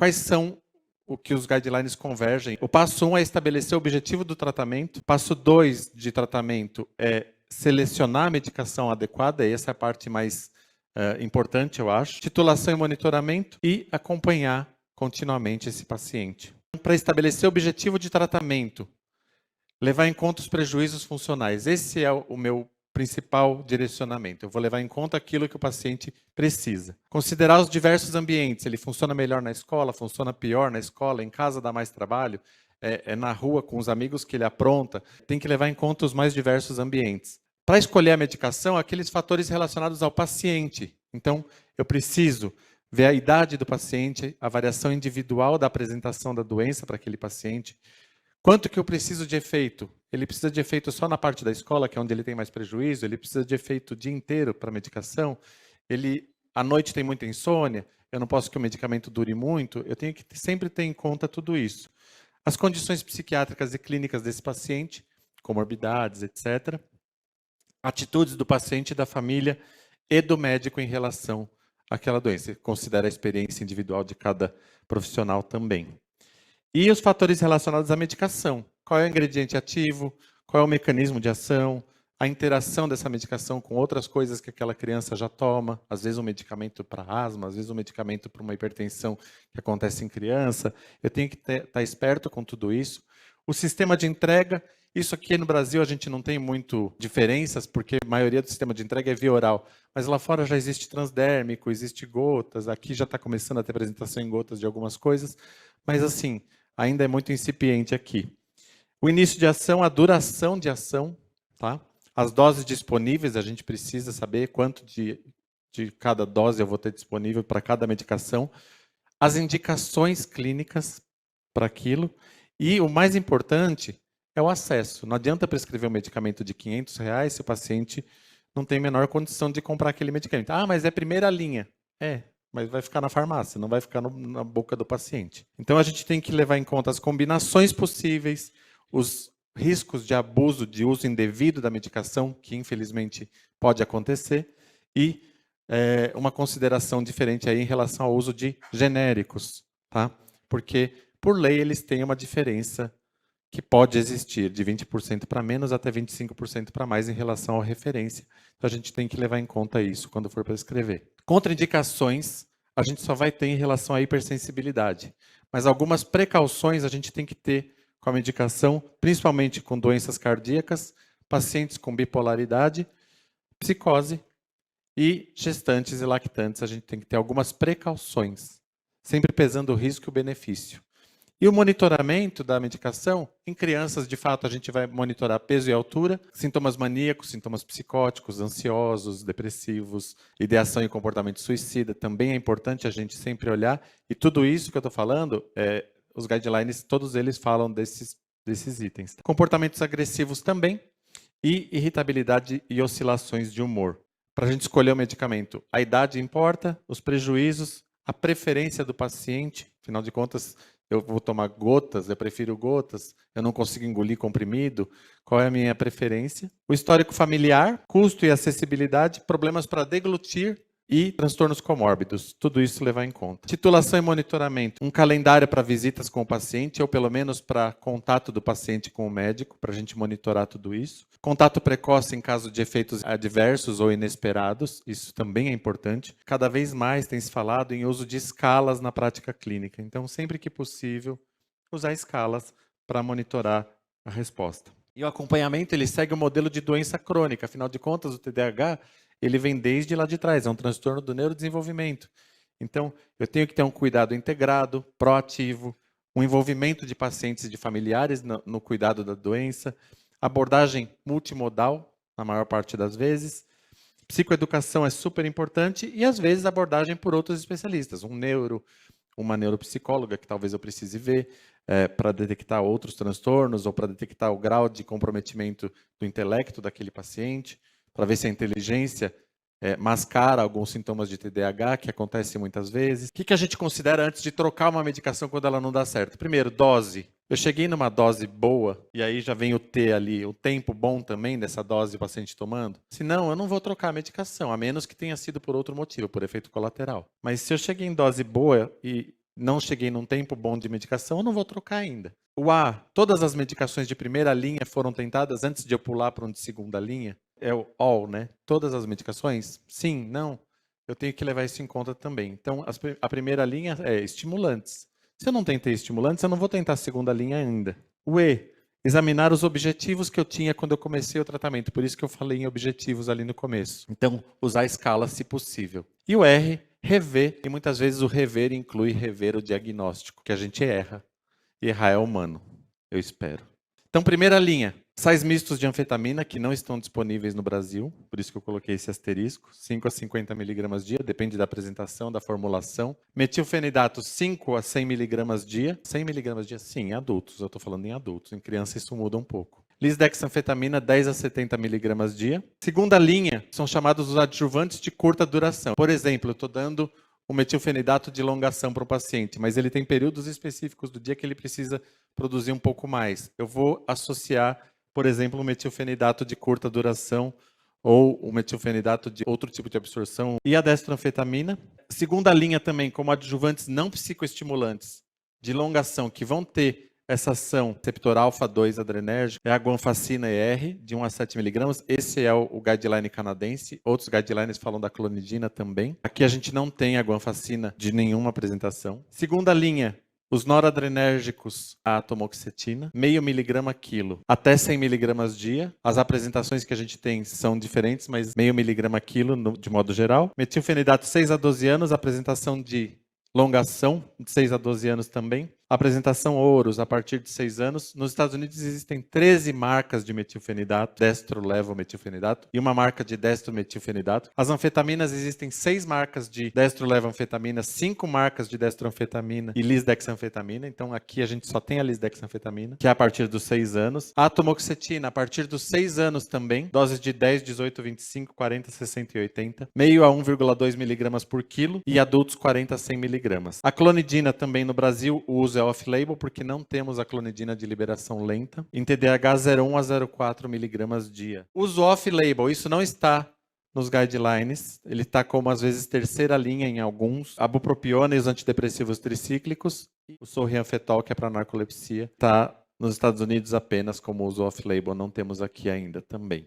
quais são o que os guidelines convergem. O passo 1 é estabelecer o objetivo do tratamento. Passo 2 de tratamento é selecionar a medicação adequada, e essa é a parte mais importante, eu acho. Titulação e monitoramento e acompanhar continuamente esse paciente. Para estabelecer o objetivo de tratamento, levar em conta os prejuízos funcionais. Esse é o meu principal direcionamento. Eu vou levar em conta aquilo que o paciente precisa. Considerar os diversos ambientes. Ele funciona melhor na escola, funciona pior na escola, em casa dá mais trabalho, é na rua com os amigos que ele apronta. Tem que levar em conta os mais diversos ambientes. Para escolher a medicação, aqueles fatores relacionados ao paciente. Então, eu preciso ver a idade do paciente, a variação individual da apresentação da doença para aquele paciente. Quanto que eu preciso de efeito? Ele precisa de efeito só na parte da escola, que é onde ele tem mais prejuízo? Ele precisa de efeito o dia inteiro para a medicação? Ele, à noite, tem muita insônia? Eu não posso que o medicamento dure muito? Eu tenho que sempre ter em conta tudo isso. As condições psiquiátricas e clínicas desse paciente, comorbidades, etc. Atitudes do paciente, da família e do médico em relação àquela doença. Considera a experiência individual de cada profissional também. E os fatores relacionados à medicação. Qual é o ingrediente ativo? Qual é o mecanismo de ação? A interação dessa medicação com outras coisas que aquela criança já toma. Às vezes um medicamento para asma, às vezes um medicamento para uma hipertensão que acontece em criança. Eu tenho que estar esperto com tudo isso. O sistema de entrega. Isso aqui no Brasil a gente não tem muito diferenças, porque a maioria do sistema de entrega é via oral. Mas lá fora já existe transdérmico, existe gotas. Aqui já está começando a ter apresentação em gotas de algumas coisas. Mas assim, ainda é muito incipiente aqui. O início de ação, a duração de ação, tá? As doses disponíveis, a gente precisa saber quanto de cada dose eu vou ter disponível para cada medicação. As indicações clínicas para aquilo. E o mais importante é o acesso. Não adianta prescrever um medicamento de R$500 se o paciente não tem a menor condição de comprar aquele medicamento. Ah, mas é primeira linha. Mas vai ficar na farmácia, não vai ficar na boca do paciente. Então, a gente tem que levar em conta as combinações possíveis, os riscos de abuso, de uso indevido da medicação, que infelizmente pode acontecer, e uma consideração diferente aí em relação ao uso de genéricos, tá? Porque, por lei, eles têm uma diferença que pode existir de 20% para menos até 25% para mais em relação à referência. Então, a gente tem que levar em conta isso quando for prescrever. Contraindicações, a gente só vai ter em relação à hipersensibilidade. Mas algumas precauções a gente tem que ter com a medicação, principalmente com doenças cardíacas, pacientes com bipolaridade, psicose e gestantes e lactantes. A gente tem que ter algumas precauções, sempre pesando o risco e o benefício. E o monitoramento da medicação, em crianças, de fato, a gente vai monitorar peso e altura, sintomas maníacos, sintomas psicóticos, ansiosos, depressivos, ideação e comportamento suicida. Também é importante a gente sempre olhar. E tudo isso que eu estou falando, os guidelines, todos eles falam desses itens. Comportamentos agressivos também e irritabilidade e oscilações de humor. Para a gente escolher o medicamento, a idade importa, os prejuízos, a preferência do paciente, afinal de contas, eu vou tomar gotas, eu prefiro gotas, eu não consigo engolir comprimido, qual é a minha preferência? O histórico familiar, custo e acessibilidade, problemas para deglutir e transtornos comórbidos, tudo isso levar em conta. Titulação e monitoramento, um calendário para visitas com o paciente, ou pelo menos para contato do paciente com o médico, para a gente monitorar tudo isso. Contato precoce em caso de efeitos adversos ou inesperados, isso também é importante. Cada vez mais tem se falado em uso de escalas na prática clínica, então sempre que possível, usar escalas para monitorar a resposta. E o acompanhamento, ele segue o modelo de doença crônica, afinal de contas, o TDAH, ele vem desde lá de trás, é um transtorno do neurodesenvolvimento. Então, eu tenho que ter um cuidado integrado, proativo, um envolvimento de pacientes e de familiares no cuidado da doença, abordagem multimodal, na maior parte das vezes. Psicoeducação é super importante e, às vezes, abordagem por outros especialistas. Uma neuropsicóloga, que talvez eu precise ver, para detectar outros transtornos ou para detectar o grau de comprometimento do intelecto daquele paciente, para ver se a inteligência mascara alguns sintomas de TDAH, que acontece muitas vezes. O que a gente considera antes de trocar uma medicação quando ela não dá certo? Primeiro, dose. Eu cheguei numa dose boa, e aí já vem o T ali, o tempo bom também dessa dose o paciente tomando. Se não, eu não vou trocar a medicação, a menos que tenha sido por outro motivo, por efeito colateral. Mas se eu cheguei em dose boa e não cheguei num tempo bom de medicação, eu não vou trocar ainda. O A, todas as medicações de primeira linha foram tentadas antes de eu pular para um de segunda linha? É o all, né? Todas as medicações? Sim, não. Eu tenho que levar isso em conta também. Então, a primeira linha é estimulantes. Se eu não tentei estimulantes, eu não vou tentar a segunda linha ainda. O E, examinar os objetivos que eu tinha quando eu comecei o tratamento. Por isso que eu falei em objetivos ali no começo. Então, usar a escala se possível. E o R, rever. E muitas vezes o rever inclui rever o diagnóstico, que a gente erra. E errar é humano, eu espero. Então, primeira linha, sais mistos de anfetamina que não estão disponíveis no Brasil, por isso que eu coloquei esse asterisco, 5 a 50 miligramas dia, depende da apresentação, da formulação. Metilfenidato, 5 a 100 miligramas dia. 100 miligramas dia, sim, em adultos, eu estou falando em adultos, em criança isso muda um pouco. Lisdexanfetamina, 10 a 70 miligramas dia. Segunda linha, são chamados os adjuvantes de curta duração. Por exemplo, eu estou dando o metilfenidato de longação para o paciente, mas ele tem períodos específicos do dia que ele precisa produzir um pouco mais. Eu vou associar, por exemplo, o metilfenidato de curta duração ou o metilfenidato de outro tipo de absorção e a destranfetamina. Segunda linha também, como adjuvantes não psicoestimulantes de longação, que vão ter essa ação receptor alfa-2 adrenérgico, é a guanfacina ER, de 1 a 7 miligramas. Esse é o guideline canadense. Outros guidelines falam da clonidina também. Aqui a gente não tem a guanfacina de nenhuma apresentação. Segunda linha, os noradrenérgicos, a atomoxetina, meio miligrama quilo, até 100 miligramas dia. As apresentações que a gente tem são diferentes, mas meio miligrama quilo de modo geral. Metilfenidato 6 a 12 anos, apresentação de longação, de 6 a 12 anos também. Apresentação ouros, a partir de 6 anos. Nos Estados Unidos existem 13 marcas de metilfenidato, destro-levometilfenidato, e uma marca de destro-metilfenidato. As anfetaminas, existem 6 marcas de destro-levoanfetamina, 5 marcas de destroanfetamina e lisdexanfetamina. Então aqui a gente só tem a lisdexanfetamina, que é a partir dos 6 anos. A atomoxetina, a partir dos 6 anos também. Doses de 10, 18, 25, 40, 60 e 80. Meio a 1,2 miligramas por quilo e adultos 40 a 100 miligramas. A clonidina também no Brasil, o uso é off-label porque não temos a clonidina de liberação lenta. Em TDAH 0,1 a 0,4 miligramas dia. Uso off-label, isso não está nos guidelines. Ele está como, às vezes, terceira linha em alguns. A bupropiona e os antidepressivos tricíclicos. O solriamfetol, que é para narcolepsia, está nos Estados Unidos apenas como uso off-label. Não temos aqui ainda também.